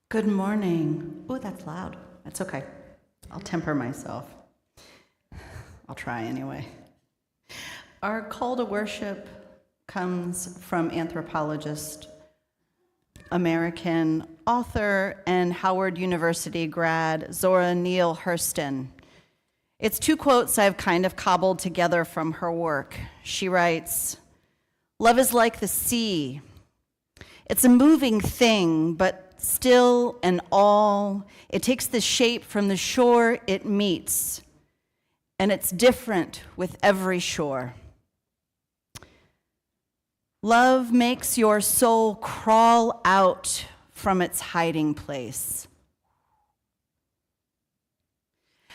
Good morning. Oh, that's loud. That's okay. I'll temper myself. I'll try anyway. Our call to worship comes from anthropologist, American author, and Howard University grad Zora Neale Hurston. It's two quotes I've kind of cobbled together from her work. She writes, "Love is like the sea. It's a moving thing, but still and all, it takes the shape from the shore it meets, and it's different with every shore. Love makes your soul crawl out from its hiding place."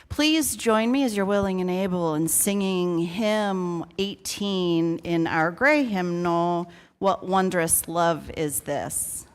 Please join me as you're willing and able in singing hymn 18 in our gray hymnal, "What Wondrous Love Is This?"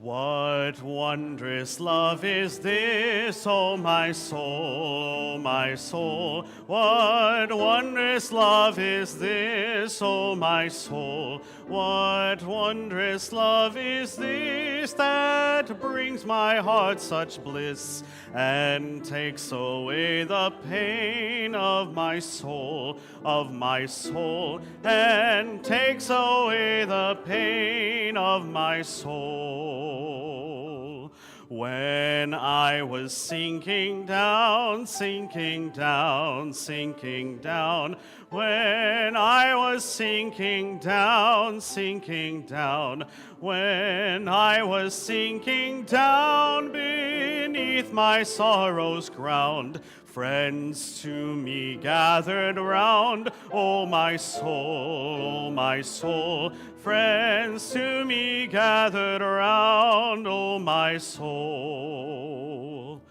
What wondrous love is this, O my soul, O my soul? What wondrous love is this, O my soul? What wondrous love is this that brings my heart such bliss and takes away the pain of my soul, and takes away the pain of my soul? When I was sinking down, sinking down, sinking down, when I was sinking down, sinking down, when I was sinking down beneath my sorrow's ground, friends to me gathered round, O my soul, friends to me gathered round, O my soul.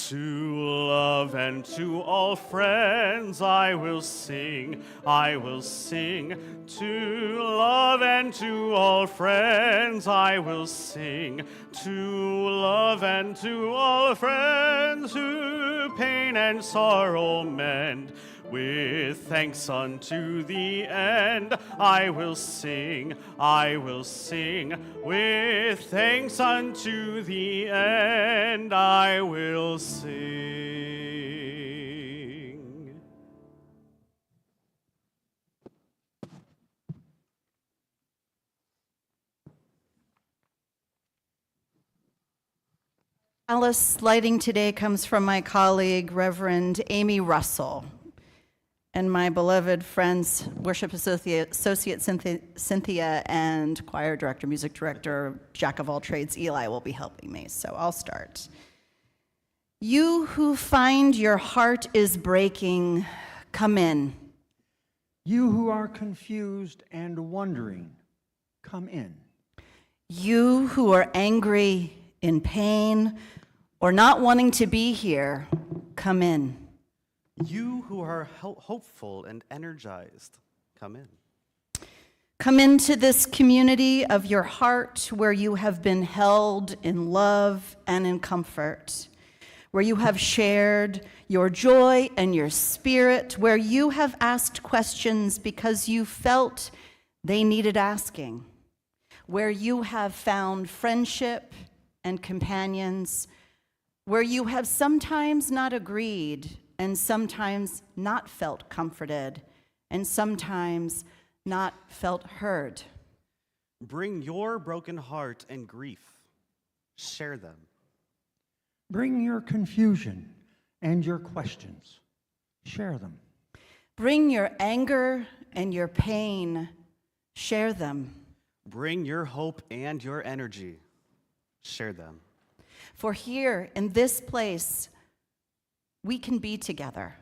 To love and to all friends I will sing, I will sing. To love and to all friends I will sing. To love and to all friends who pain and sorrow mend, with thanks unto the end, I will sing, I will sing. With thanks unto the end, I will sing. Alice lighting today comes from my colleague, Reverend Amy Russell, and my beloved friends, Worship Associate Cynthia, and Choir Director, Music Director, Jack of all trades, Eli, will be helping me, so I'll start. You who find your heart is breaking, come in. You who are confused and wondering, come in. You who are angry, in pain, or not wanting to be here, come in. You who are hopeful and energized, come in. Come into this community of your heart where you have been held in love and in comfort, where you have shared your joy and your spirit, where you have asked questions because you felt they needed asking, where you have found friendship and companions, where you have sometimes not agreed and sometimes not felt comforted, and sometimes not felt heard. Bring your broken heart and grief. Share them. Bring your confusion and your questions. Share them. Bring your anger and your pain. Share them. Bring your hope and your energy. Share them. For here in this place, we can be together.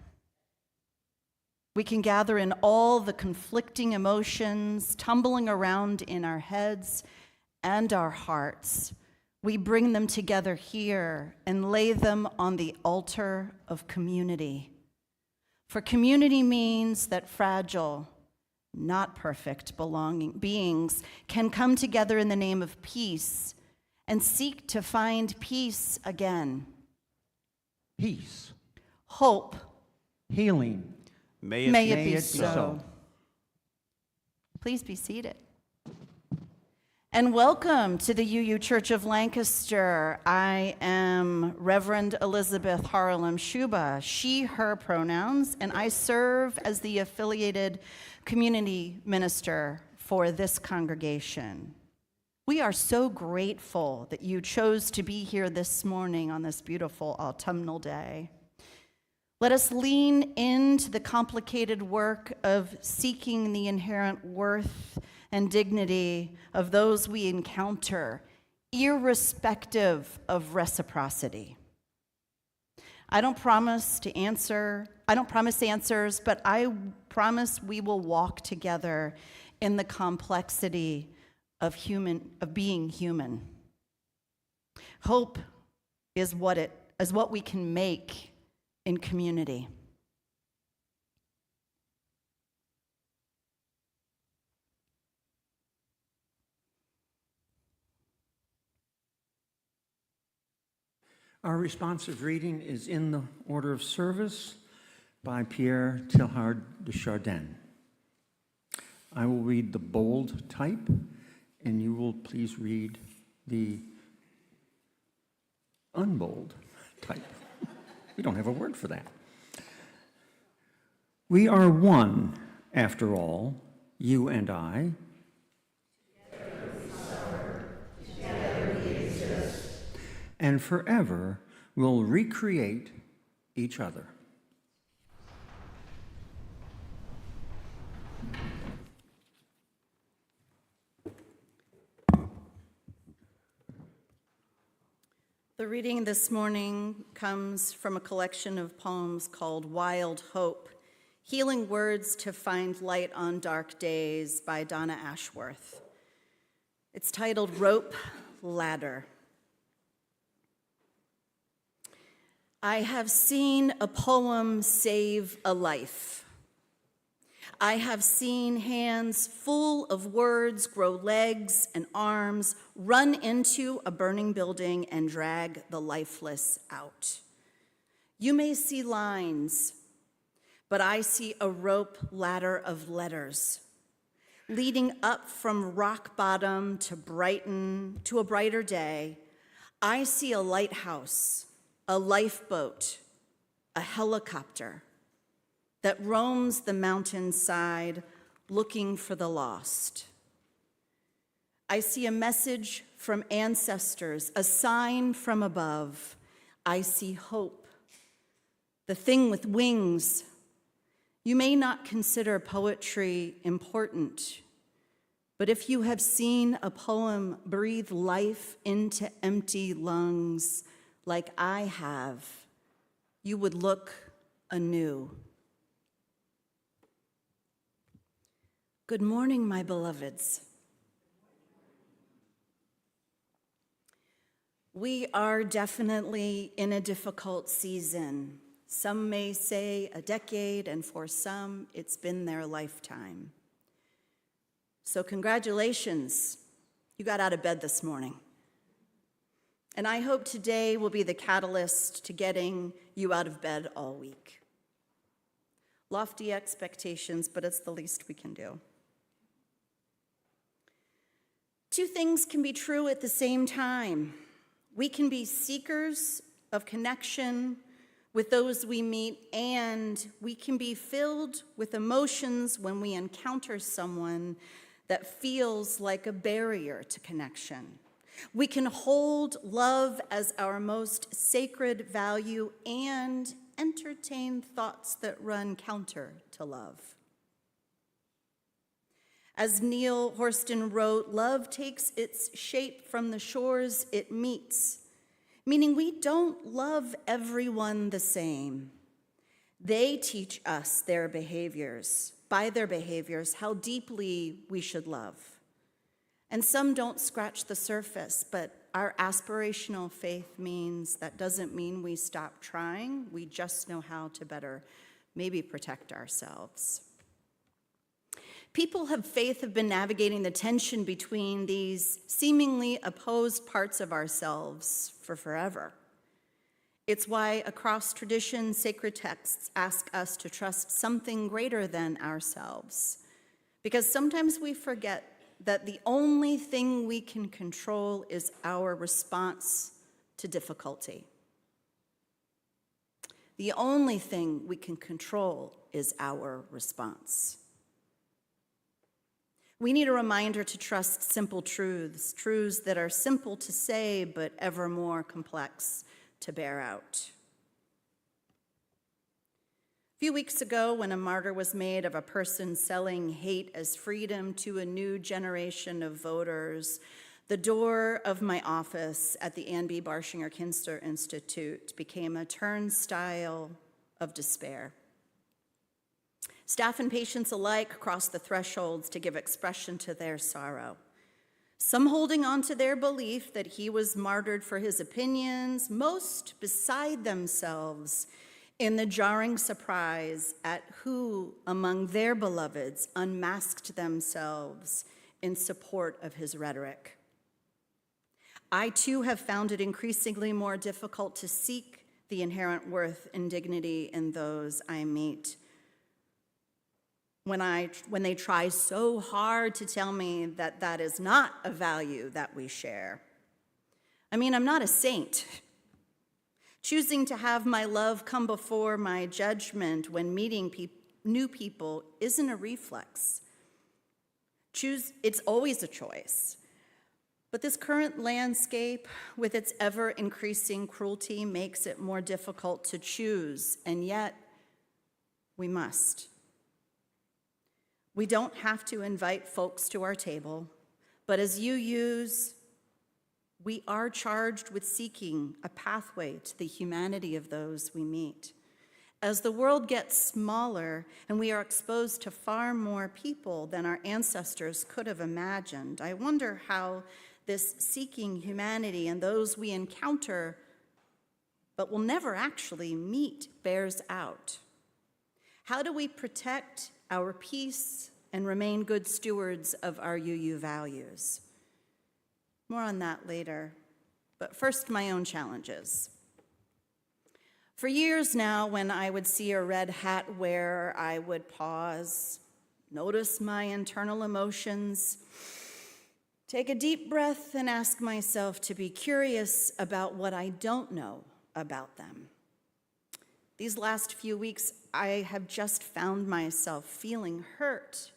We can gather in all the conflicting emotions tumbling around in our heads and our hearts we bring them together here and lay them on the altar of community. For community means that fragile, not perfect beings can come together in the name of peace and seek to find peace again. Peace, Hope. healing. May it be so. Please be seated. And welcome to the UU Church of Lancaster. I am Reverend Elizabeth Haralam Shuba, she, her pronouns, and I serve as the affiliated community minister for this congregation. We are so grateful that you chose to be here this morning on this beautiful autumnal day. Let us lean into the complicated work of seeking the inherent worth and dignity of those we encounter, irrespective of reciprocity. I don't promise answers, but I promise we will walk together in the complexity of being human. Hope is what we can make in community. Our responsive reading is in the order of service by Pierre Teilhard de Chardin. I will read the bold type, and you will please read the unbold type. We don't have a word for that. We are one, after all, you and I. And forever will recreate each other. The reading this morning comes from a collection of poems called Wild Hope, Healing Words to Find Light on Dark Days by Donna Ashworth. It's titled Rope Ladder. I have seen a poem save a life. I have seen hands full of words grow legs and arms, run into a burning building and drag the lifeless out. You may see lines, but I see a rope ladder of letters leading up from rock bottom to a brighter day. I see a lighthouse, a lifeboat, a helicopter that roams the mountainside looking for the lost. I see a message from ancestors, a sign from above. I see hope, the thing with wings. You may not consider poetry important, but if you have seen a poem breathe life into empty lungs, like I have, you would look anew. Good morning, my beloveds. We are definitely in a difficult season. Some may say a decade, and for some, it's been their lifetime. So congratulations, you got out of bed this morning. And I hope today will be the catalyst to getting you out of bed all week. Lofty expectations, but it's the least we can do. Two things can be true at the same time. We can be seekers of connection with those we meet, and we can be filled with emotions when we encounter someone that feels like a barrier to connection. We can hold love as our most sacred value and entertain thoughts that run counter to love. As Neil Horston wrote, love takes its shape from the shores it meets, meaning we don't love everyone the same. They teach us by their behaviors, how deeply we should love. And some don't scratch the surface, but our aspirational faith means that doesn't mean we stop trying. We just know how to better maybe protect ourselves. People of faith have been navigating the tension between these seemingly opposed parts of ourselves for forever. It's why across tradition, sacred texts ask us to trust something greater than ourselves. Because sometimes we forget that the only thing we can control is our response to difficulty. The only thing we can control is our response. We need a reminder to trust simple truths, truths that are simple to say but ever more complex to bear out. A few weeks ago, when a martyr was made of a person selling hate as freedom to a new generation of voters, the door of my office at the Ann B. Barshinger Kinster Institute became a turnstile of despair. Staff and patients alike crossed the thresholds to give expression to their sorrow. Some holding on to their belief that he was martyred for his opinions, most beside themselves in the jarring surprise at who among their beloveds unmasked themselves in support of his rhetoric. I too have found it increasingly more difficult to seek the inherent worth and dignity in those I meet. When they try so hard to tell me that that is not a value that we share. I mean, I'm not a saint. Choosing to have my love come before my judgment when meeting new people isn't a reflex. It's always a choice. But this current landscape, with its ever-increasing cruelty, makes it more difficult to choose, and yet we must. We don't have to invite folks to our table, but as UUs, we are charged with seeking a pathway to the humanity of those we meet. As the world gets smaller and we are exposed to far more people than our ancestors could have imagined, I wonder how this seeking humanity and those we encounter but will never actually meet bears out. How do we protect our peace and remain good stewards of our UU values? More on that later, but first, my own challenges. For years now, when I would see a red hat wearer, I would pause, notice my internal emotions, take a deep breath, and ask myself to be curious about what I don't know about them. These last few weeks, I have just found myself feeling hurt,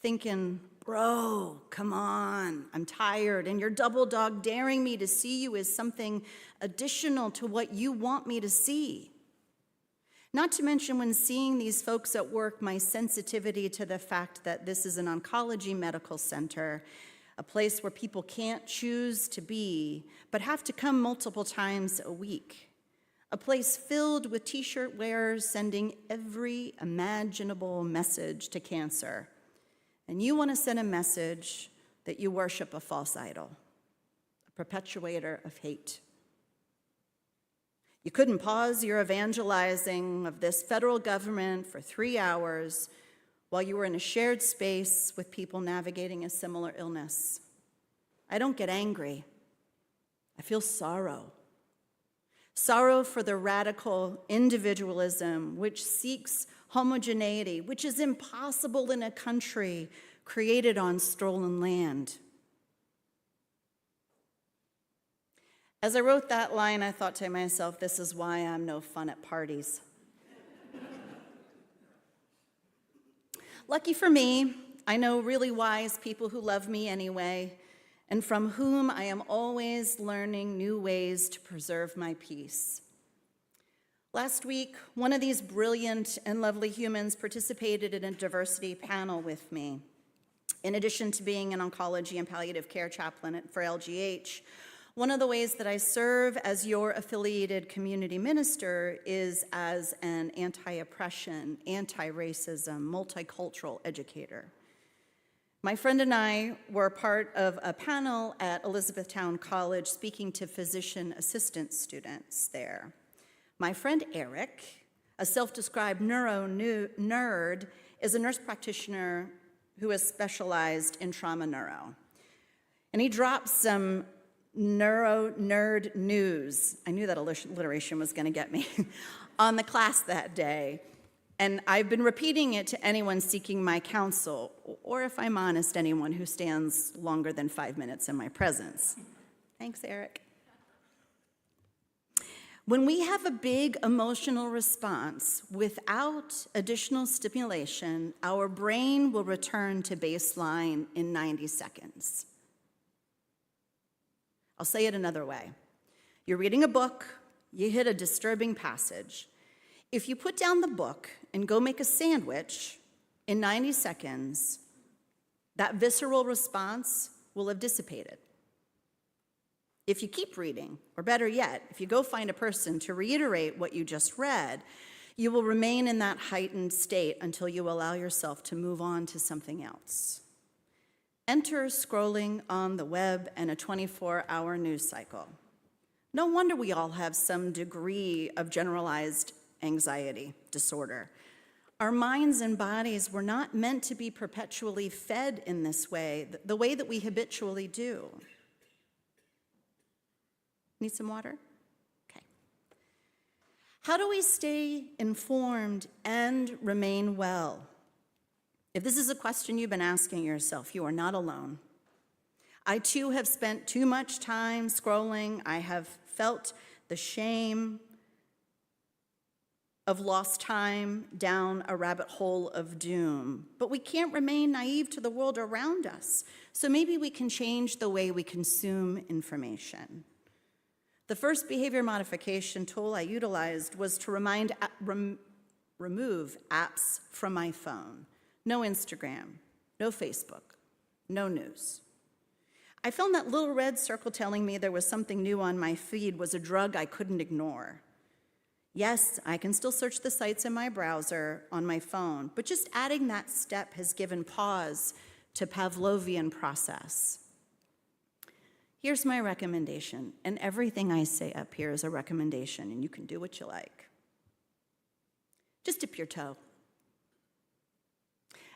thinking, bro, come on, I'm tired, and your double dog daring me to see you is something additional to what you want me to see. Not to mention when seeing these folks at work, my sensitivity to the fact that this is an oncology medical center, a place where people can't choose to be, but have to come multiple times a week. A place filled with t-shirt wearers sending every imaginable message to cancer. And you want to send a message that you worship a false idol, a perpetuator of hate. You couldn't pause your evangelizing of this federal government for 3 hours while you were in a shared space with people navigating a similar illness. I don't get angry. I feel sorrow. Sorrow for the radical individualism which seeks homogeneity, which is impossible in a country created on stolen land. As I wrote that line, I thought to myself, this is why I'm no fun at parties. Lucky for me, I know really wise people who love me anyway, and from whom I am always learning new ways to preserve my peace. Last week, one of these brilliant and lovely humans participated in a diversity panel with me. In addition to being an oncology and palliative care chaplain for LGH, one of the ways that I serve as your affiliated community minister is as an anti-oppression, anti-racism, multicultural educator. My friend and I were part of a panel at Elizabethtown College speaking to physician assistant students there. My friend Eric, a self-described nerd, is a nurse practitioner who has specialized in trauma neuro. And he dropped some neuro nerd news, I knew that alliteration was going to get me, on the class that day. And I've been repeating it to anyone seeking my counsel, or if I'm honest, anyone who stands longer than 5 minutes in my presence. Thanks, Eric. When we have a big emotional response without additional stimulation, our brain will return to baseline in 90 seconds. I'll say it another way. You're reading a book, you hit a disturbing passage. If you put down the book and go make a sandwich in 90 seconds, that visceral response will have dissipated. If you keep reading, or better yet, if you go find a person to reiterate what you just read, you will remain in that heightened state until you allow yourself to move on to something else. Enter scrolling on the web and a 24-hour news cycle. No wonder we all have some degree of generalized anxiety disorder. Our minds and bodies were not meant to be perpetually fed in this way, the way that we habitually do. Need some water? Okay. How do we stay informed and remain well? If this is a question you've been asking yourself, you are not alone. I too have spent too much time scrolling. I have felt the shame of lost time down a rabbit hole of doom. But we can't remain naive to the world around us. So maybe we can change the way we consume information. The first behavior modification tool I utilized was to remove apps from my phone. No Instagram, no Facebook, no news. I found that little red circle telling me there was something new on my feed was a drug I couldn't ignore. Yes, I can still search the sites in my browser on my phone, but just adding that step has given pause to Pavlovian process. Here's my recommendation, and everything I say up here is a recommendation, and you can do what you like. Just dip your toe.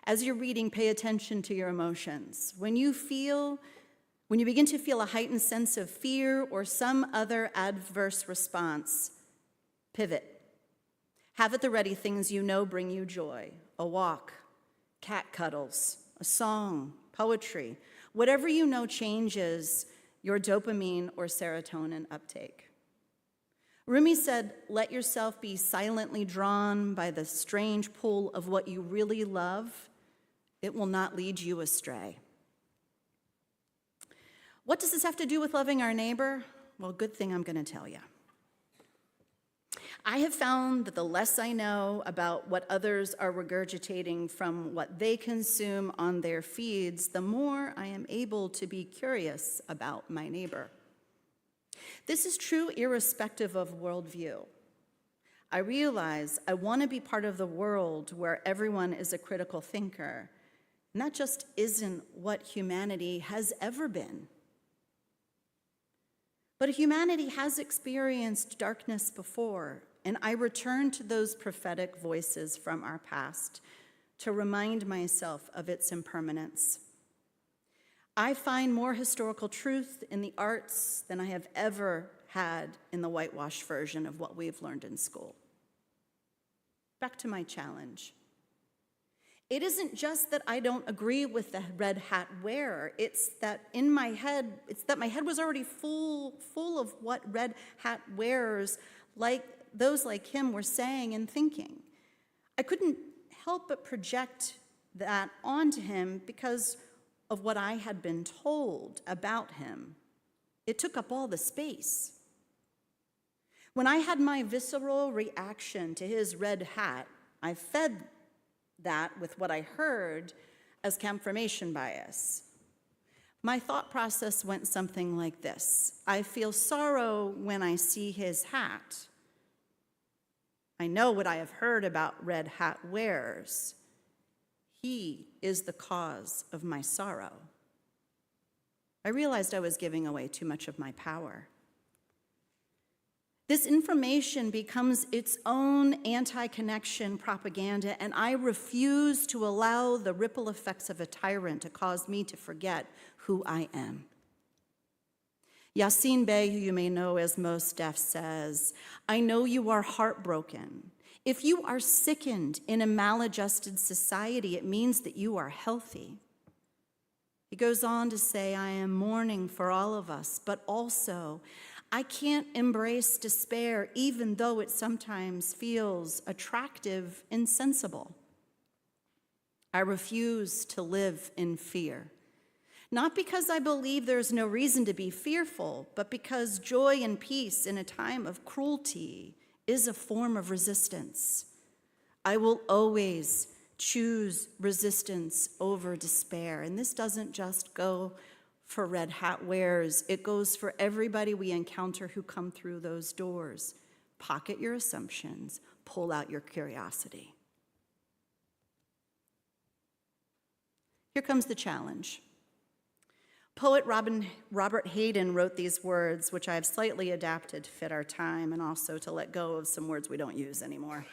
As you're reading, pay attention to your emotions. When you begin to feel a heightened sense of fear or some other adverse response, pivot. Have at the ready things you know bring you joy. A walk, cat cuddles, a song, poetry, whatever you know changes your dopamine or serotonin uptake. Rumi said, let yourself be silently drawn by the strange pull of what you really love. It will not lead you astray. What does this have to do with loving our neighbor? Well, good thing I'm going to tell you. I have found that the less I know about what others are regurgitating from what they consume on their feeds, the more I am able to be curious about my neighbor. This is true irrespective of worldview. I realize I want to be part of the world where everyone is a critical thinker, and that just isn't what humanity has ever been. But humanity has experienced darkness before, and I return to those prophetic voices from our past to remind myself of its impermanence. I find more historical truth in the arts than I have ever had in the whitewashed version of what we've learned in school. Back to my challenge. It isn't just that I don't agree with the red hat wearer, it's that my head was already full of what red hat wearers like those like him were saying and thinking. I couldn't help but project that onto him because of what I had been told about him. It took up all the space. When I had my visceral reaction to his red hat, I fed that with what I heard as confirmation bias. My thought process went something like this. I feel sorrow when I see his hat. I know what I have heard about red hat wearers. He is the cause of my sorrow. I realized I was giving away too much of my power. This information becomes its own anti-connection propaganda, and I refuse to allow the ripple effects of a tyrant to cause me to forget who I am. Yassine Bey, who you may know as Mos Def, says, I know you are heartbroken. If you are sickened in a maladjusted society, it means that you are healthy. He goes on to say, I am mourning for all of us, but also I can't embrace despair even though it sometimes feels attractive and sensible. I refuse to live in fear. Not because I believe there's no reason to be fearful, but because joy and peace in a time of cruelty is a form of resistance. I will always choose resistance over despair. And this doesn't just go for red hat wearers. It goes for everybody we encounter who come through those doors. Pocket your assumptions, pull out your curiosity. Here comes the challenge. Poet Robert Hayden wrote these words, which I have slightly adapted to fit our time and also to let go of some words we don't use anymore.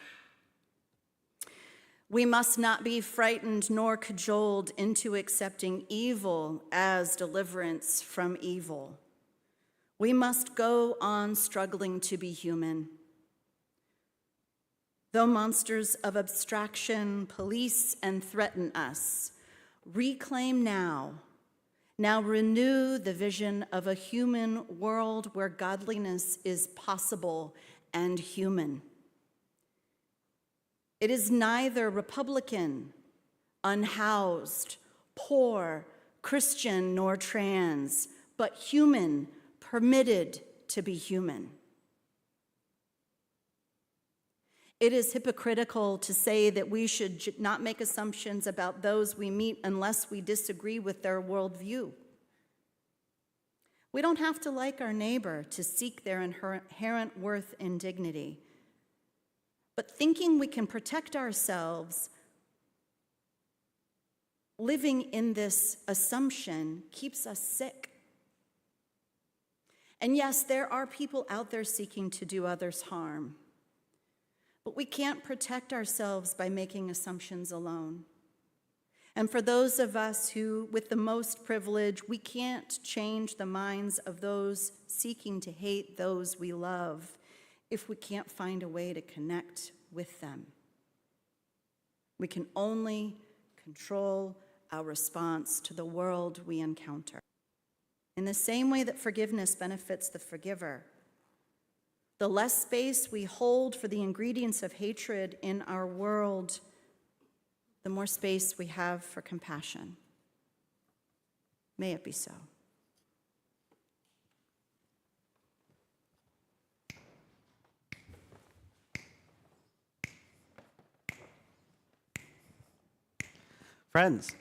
We must not be frightened nor cajoled into accepting evil as deliverance from evil. We must go on struggling to be human. Though monsters of abstraction police and threaten us, reclaim now renew the vision of a human world where godliness is possible and human. It is neither Republican, unhoused, poor, Christian, nor trans, but human, permitted to be human. It is hypocritical to say that we should not make assumptions about those we meet unless we disagree with their worldview. We don't have to like our neighbor to seek their inherent worth and dignity. But thinking we can protect ourselves, living in this assumption, keeps us sick. And yes, there are people out there seeking to do others harm. But we can't protect ourselves by making assumptions alone. And for those of us who, with the most privilege, we can't change the minds of those seeking to hate those we love if we can't find a way to connect with them. We can only control our response to the world we encounter. In the same way that forgiveness benefits the forgiver, the less space we hold for the ingredients of hatred in our world, the more space we have for compassion. May it be so. Friends,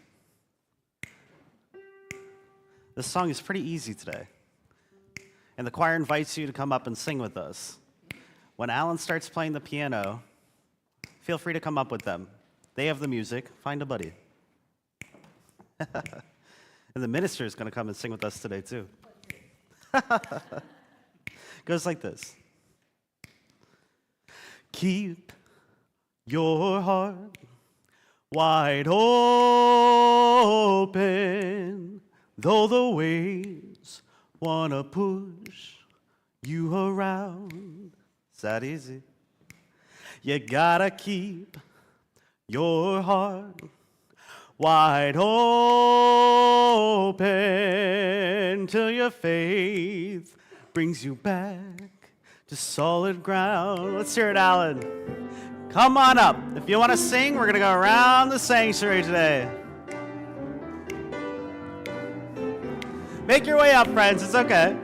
this song is pretty easy today. And the choir invites you to come up and sing with us. When Alan starts playing the piano, feel free to come up with them. They have the music. Find a buddy. And the minister is going to come and sing with us today, too. Goes like this. Keep your heart wide open, though the waves want to push you around. It's that easy. You gotta keep your heart wide open till your faith brings you back to solid ground. Let's hear it, Alan. Come on up. If you want to sing, we're going to go around the sanctuary today. Make your way up, friends. It's okay.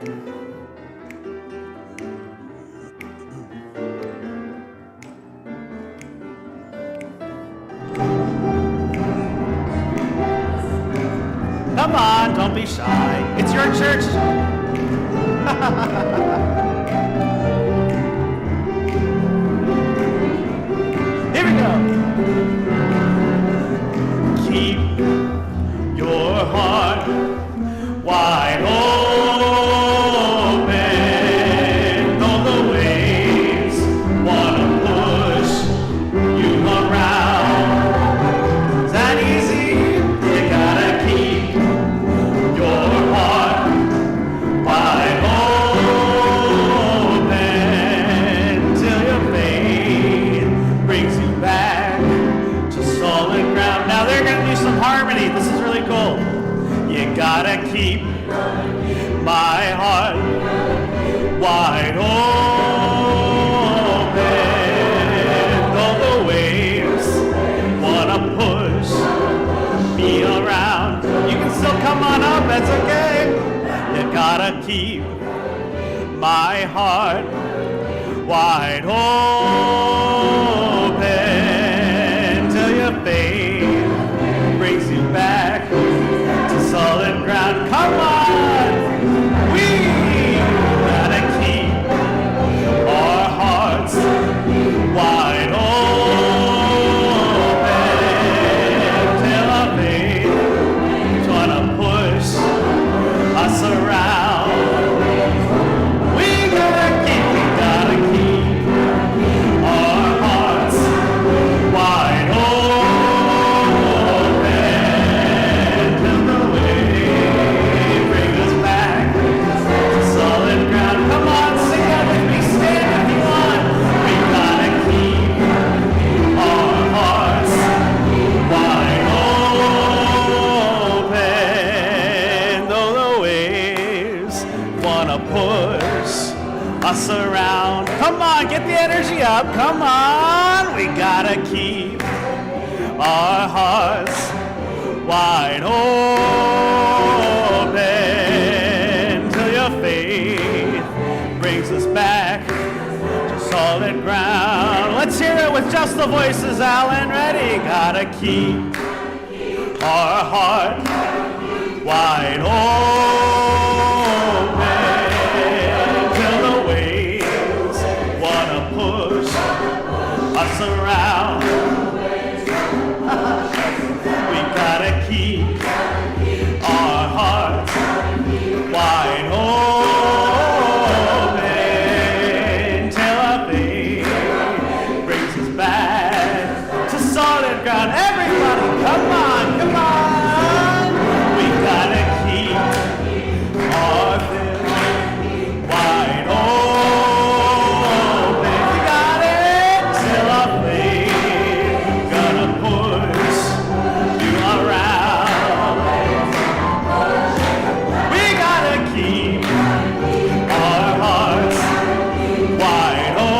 Come on, don't be shy. It's your church. Here we go. gotta keep my heart wide open. Though the waves wanna push me around, you can still come on up, that's okay. You gotta keep my heart wide open till your faith brings you back to solid ground. Come on, we gotta keep our hearts wide open till our faith trying to push us around. We gotta keep our hearts wide open till the wave brings us back to solid ground. Come on, sing that with me, stand if you want. We gotta keep our hearts wide open, though the waves wanna push us around. Come on, get the energy up. Come on, we gotta keep our hearts wide open till your faith brings us back to solid ground. Let's hear it with just the voices, Alan. Ready? Gotta keep our heart wide open till the waves wanna push us around. We gotta keep our hearts wide open till our faith brings us back to solid ground. Everybody, come on, come on. We gotta keep our faith wide open. You got it till our faith gonna push you around. We gotta keep our hearts wide open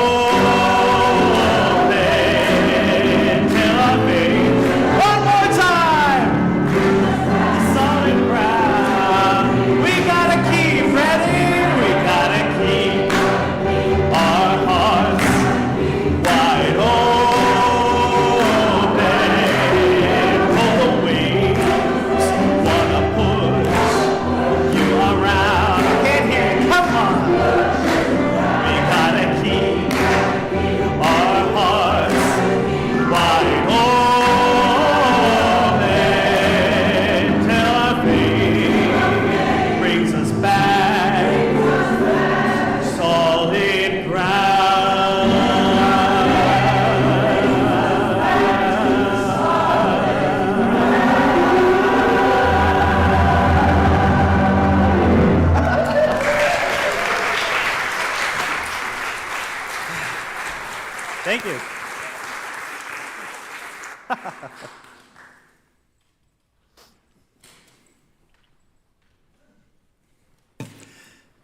till our faith. One more time. Solid ground. We gotta keep ready. We gotta keep our hearts wide open. For the waves wanna push you around. I can't hear it. Come on. We gotta keep our hearts wide open till our faith brings us back solid ground. Thank you.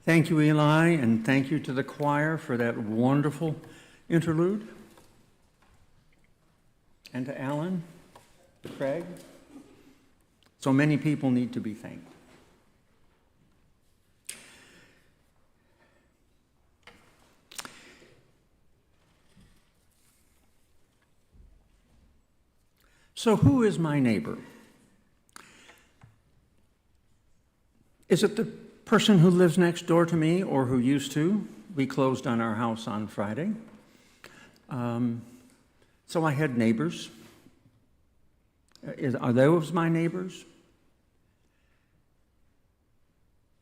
Thank you, Eli, and thank you to the choir for that wonderful interlude. And to Alan, to Craig. So many people need to be thanked. So who is my neighbor? Is it the person who lives next door to me or who used to? We closed on our house on Friday. So I had neighbors. Are those my neighbors?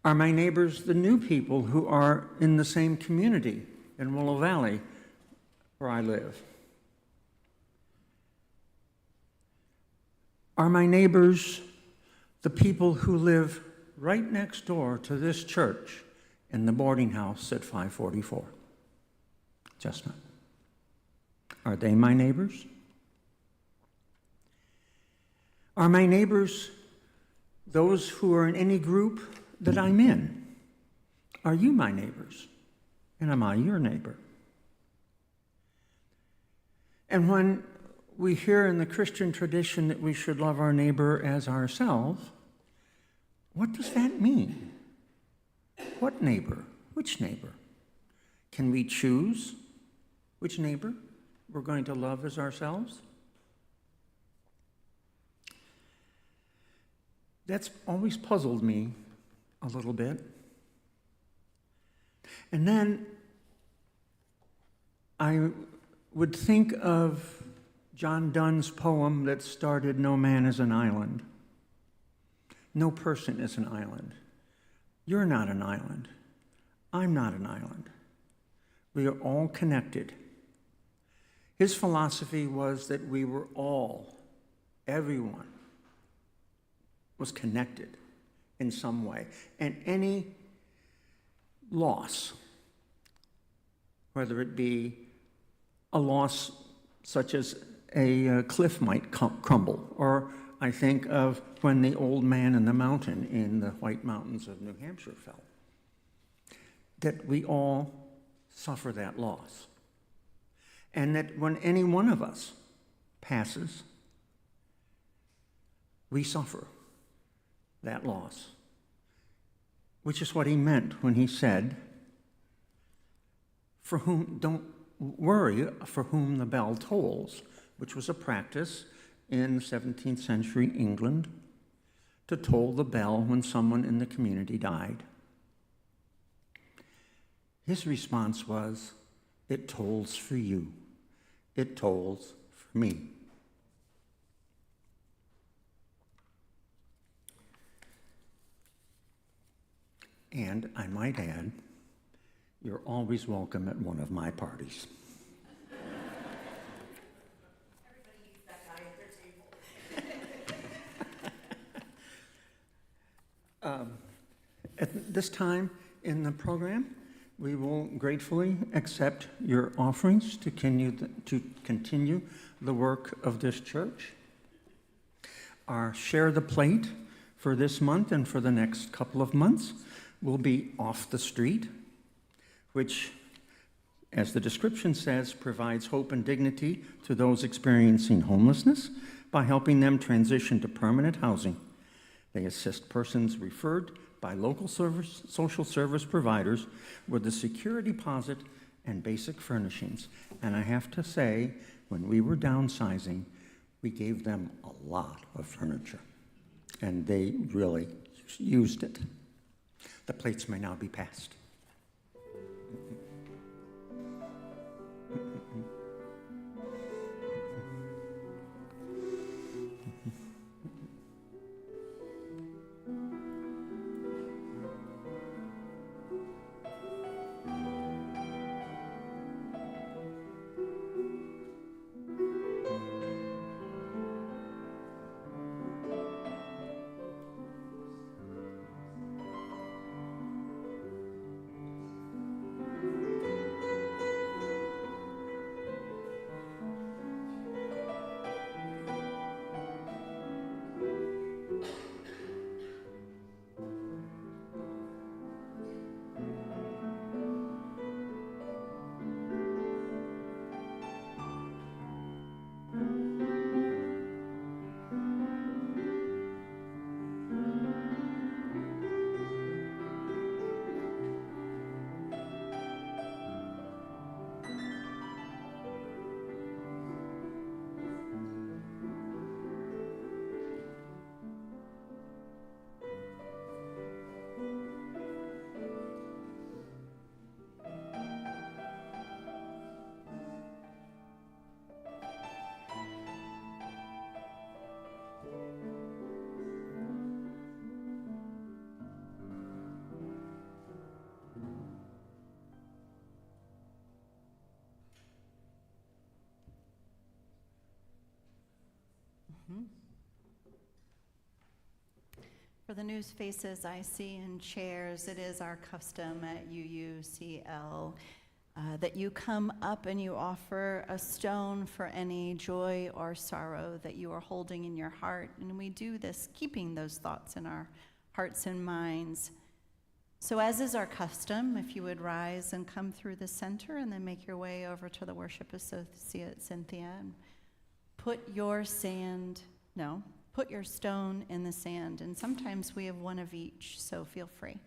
Are my neighbors the new people who are in the same community in Willow Valley where I live? Are my neighbors the people who live right next door to this church in the boarding house at 544 Chestnut? Are they my neighbors? Are my neighbors those who are in any group that I'm in. Are you my neighbors? And am I your neighbor? And when we hear in the Christian tradition that we should love our neighbor as ourselves, what does that mean? What neighbor? Which neighbor? Can we choose which neighbor we're going to love as ourselves? That's always puzzled me a little bit. And then I would think of John Donne's poem that started, "No man is an island." No person is an island. You're not an island. I'm not an island. We are all connected. His philosophy was that we were all, everyone, was connected in some way. And any loss, whether it be a loss such as a cliff might crumble, or I think of when the old man in the mountain in the White Mountains of New Hampshire fell, that we all suffer that loss. And that when any one of us passes, we suffer that loss, which is what he meant when he said, don't worry for whom the bell tolls, which was a practice in 17th century England to toll the bell when someone in the community died. His response was, it tolls for you. It tolls for me. And I might add, you're always welcome at one of my parties. Everybody eats that guy at their table. At this time in the program, we will gratefully accept your offerings to continue the work of this church. Our Share the Plate for this month and for the next couple of months will be Off the Street, which, as the description says, provides hope and dignity to those experiencing homelessness by helping them transition to permanent housing. They assist persons referred by local social service providers with a secure deposit and basic furnishings. And I have to say, when we were downsizing, we gave them a lot of furniture, and they really used it. The plates may now be passed. For the news faces I see in chairs, it is our custom at UUCL that you come up and you offer a stone for any joy or sorrow that you are holding in your heart. And we do this keeping those thoughts in our hearts and minds. So as is our custom, if you would rise and come through the center and then make your way over to the worship associate, Cynthia, and put your stone in the sand. And sometimes we have one of each, so feel free.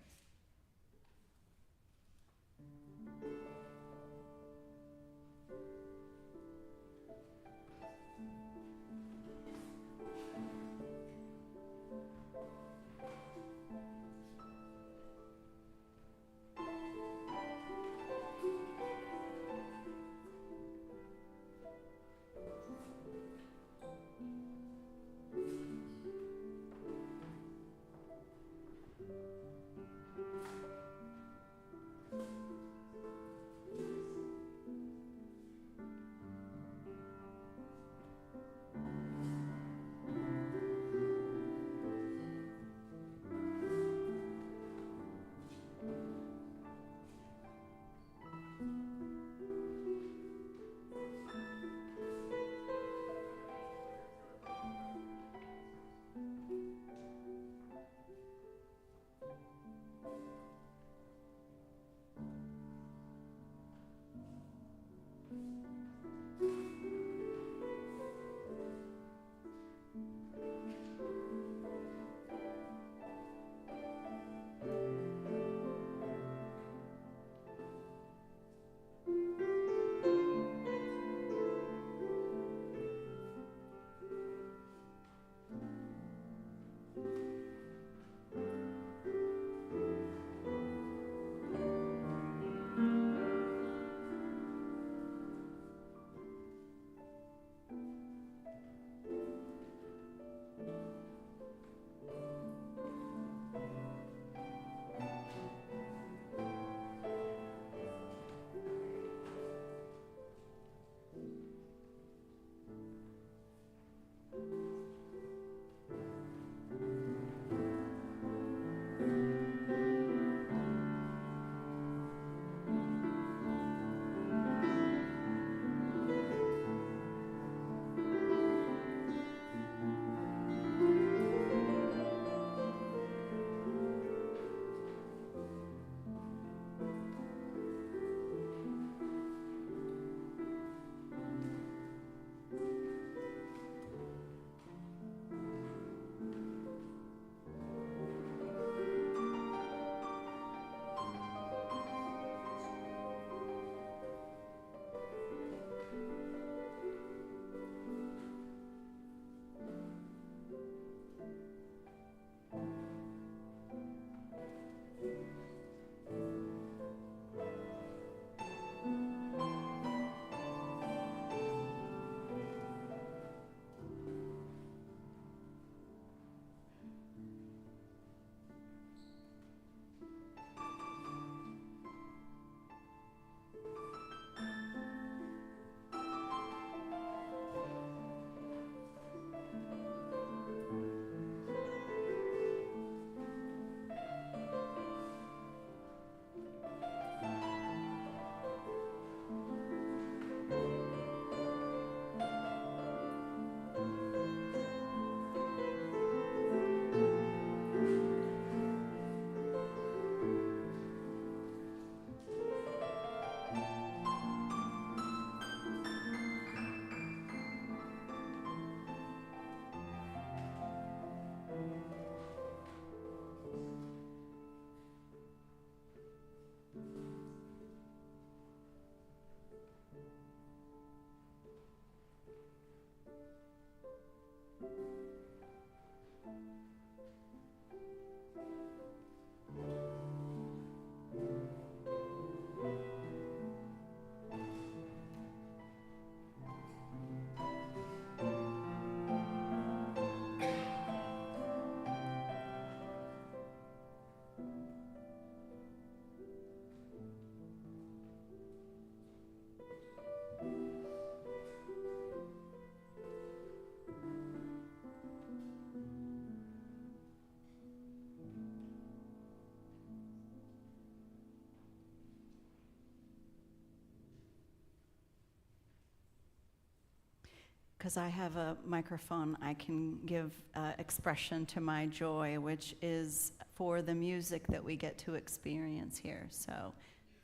because I have a microphone, I can give expression to my joy, which is for the music that we get to experience here. So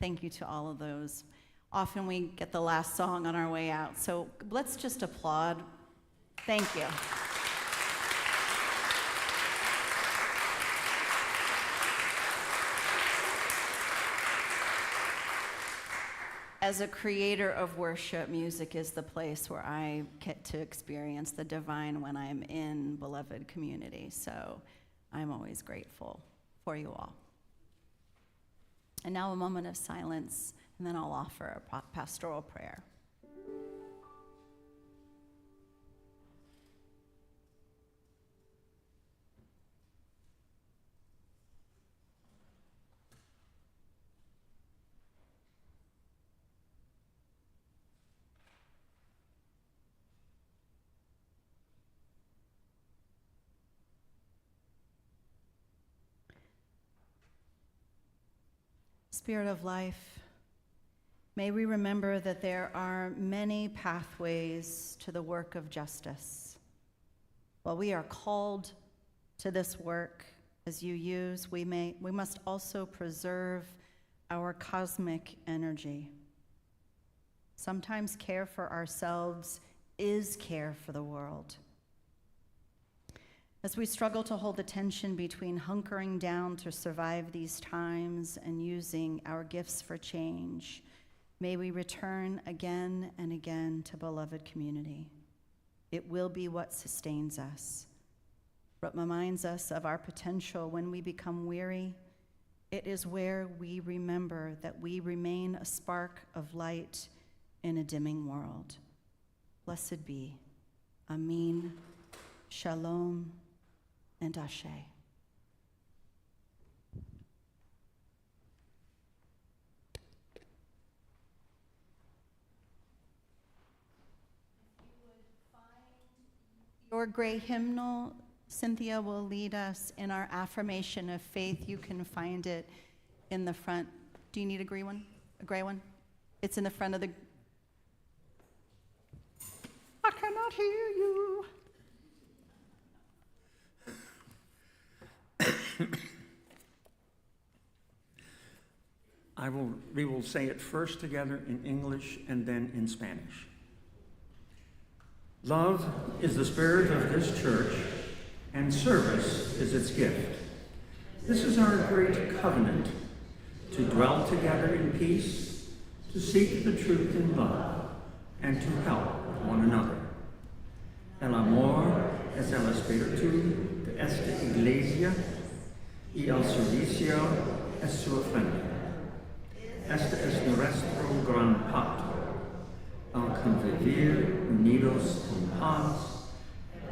thank you to all of those. Often we get the last song on our way out, so let's just applaud. Thank you. As a creator of worship, music is the place where I get to experience the divine when I'm in beloved community. So I'm always grateful for you all. And now a moment of silence, and then I'll offer a pastoral prayer. Spirit of life, may we remember that there are many pathways to the work of justice. While we are called to this work as you use, we must also preserve our cosmic energy. Sometimes care for ourselves is care for the world. As we struggle to hold the tension between hunkering down to survive these times and using our gifts for change, may we return again and again to beloved community. It will be what sustains us, what reminds us of our potential when we become weary. It is where we remember that we remain a spark of light in a dimming world. Blessed be. Amen. Shalom. And Ashe. Your gray hymnal, Cynthia will lead us in our affirmation of faith. You can find it in the front. Do you need a gray one? A gray one? It's in the front of the... I cannot hear you. We will say it first together in English and then in Spanish. Love is the spirit of this church, and service is its gift. This is our great covenant, to dwell together in peace, to seek the truth in love, and to help one another. El amor es el espíritu de esta iglesia, y el servicio es su ofrenda. Este es nuestro gran pacto, al convivir unidos en paz,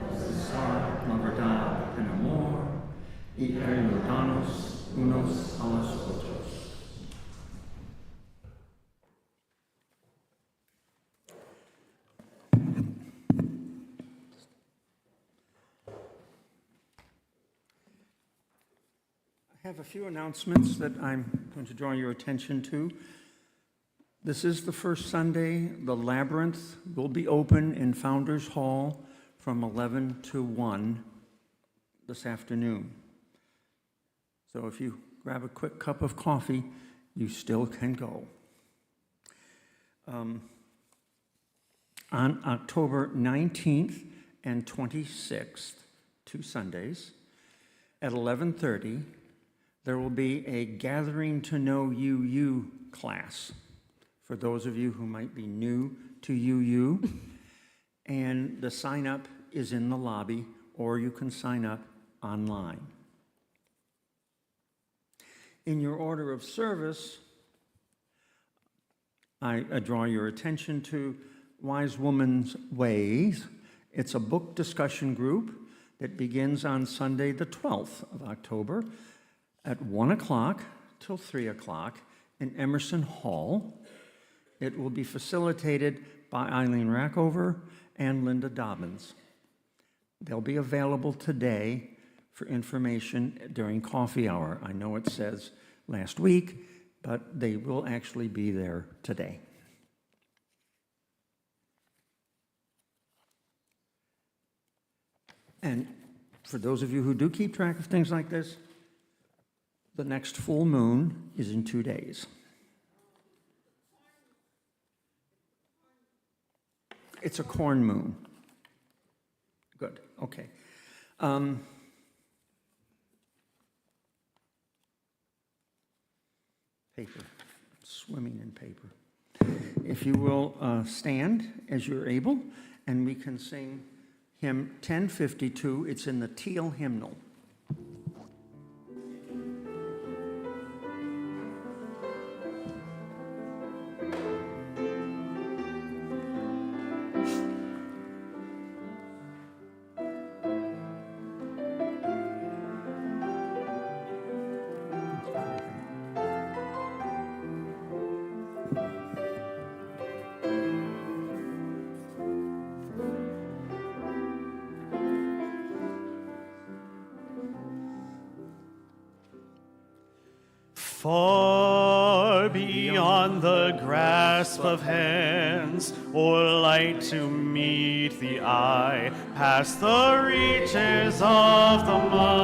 al usar la verdad en amor y ayudarnos unos a los otros. I have a few announcements that I'm going to draw your attention to. This is the first Sunday. The Labyrinth will be open in Founders Hall from 11 to 1 this afternoon. So if you grab a quick cup of coffee, you still can go. On October 19th and 26th, 2 Sundays, at 11:30, there will be a Gathering to Know UU class for those of you who might be new to UU. And the sign up is in the lobby, or you can sign up online. In your order of service, I draw your attention to Wise Woman's Ways. It's a book discussion group that begins on Sunday, the 12th of October, at 1 o'clock till 3 o'clock in Emerson Hall. It will be facilitated by Eileen Rackover and Linda Dobbins. They'll be available today for information during coffee hour. I know it says last week, but they will actually be there today. And for those of you who do keep track of things like this, the next full moon is in 2 days. It's a corn moon. Good, okay. Paper, swimming in paper. If you will stand as you're able, and we can sing hymn 1052. It's in the teal hymnal. Far beyond the grasp of hands, or light to meet the eye, past the reaches of the mind,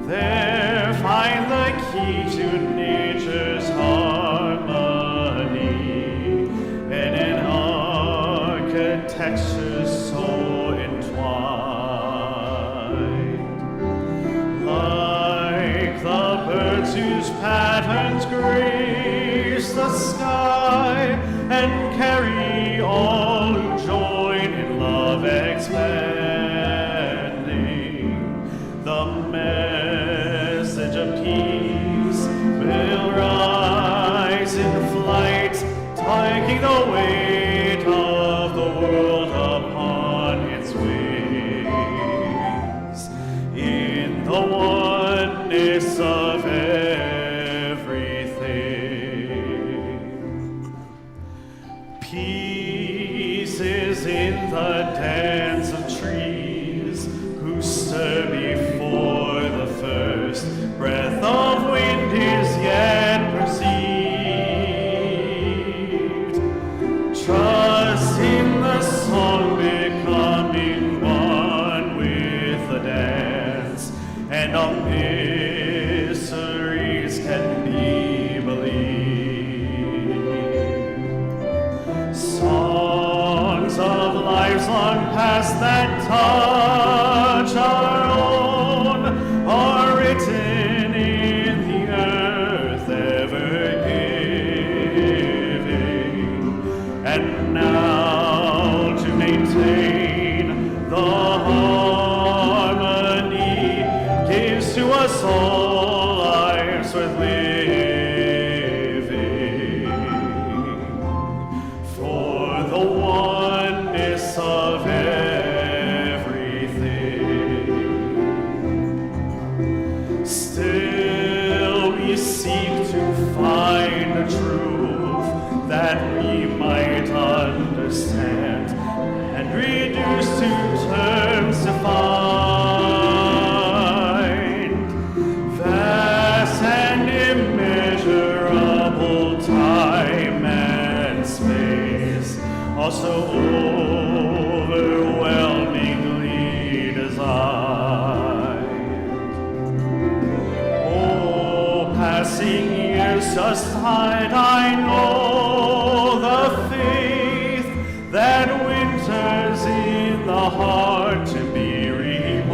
there find the key to nature's harmony, and an architecture so entwined. The birds whose patterns grace the sky and carry all who join in love expanding. The message of peace will rise in flight, taking the weight of the world upon its wings. In the oneness of everything, peace is in the dance of trees who stir before the first breath of wind is yet perceived. Trust in the song becoming one with the dance, and all mysteries can be believed. Songs of lives long past that touch our own are written in the earth ever giving, and now to maintain the harmony gives to us all lives worth living, for the oneness of everything. Still we seek to find a truth that we might understand and reduce to terms to find. Vast and immeasurable time and space, also overwhelmingly designed. Oh, passing years just hide, I know the faith that winters in the heart to be reborn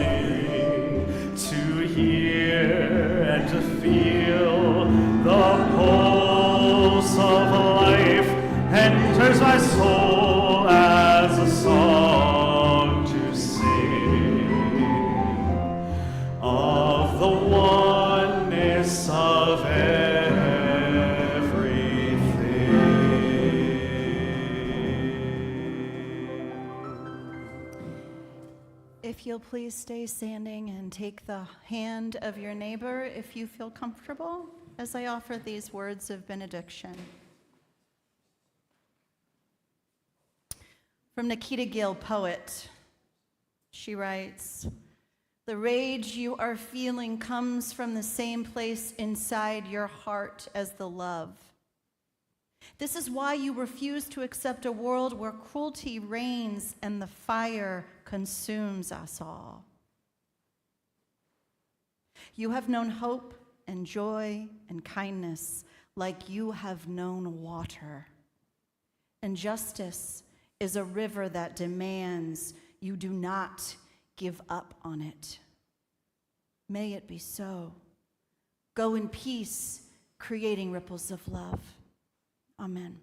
in, to hear and to feel the pulse of life enters my soul as a song to sing of the oneness of If you'll please stay standing and take the hand of your neighbor if you feel comfortable as I offer these words of benediction. From Nikita Gill, poet, she writes, "The rage you are feeling comes from the same place inside your heart as the love. This is why you refuse to accept a world where cruelty reigns and the fire consumes us all. You have known hope and joy and kindness like you have known water. And justice is a river that demands you do not give up on it. May it be so. Go in peace, creating ripples of love. Amen.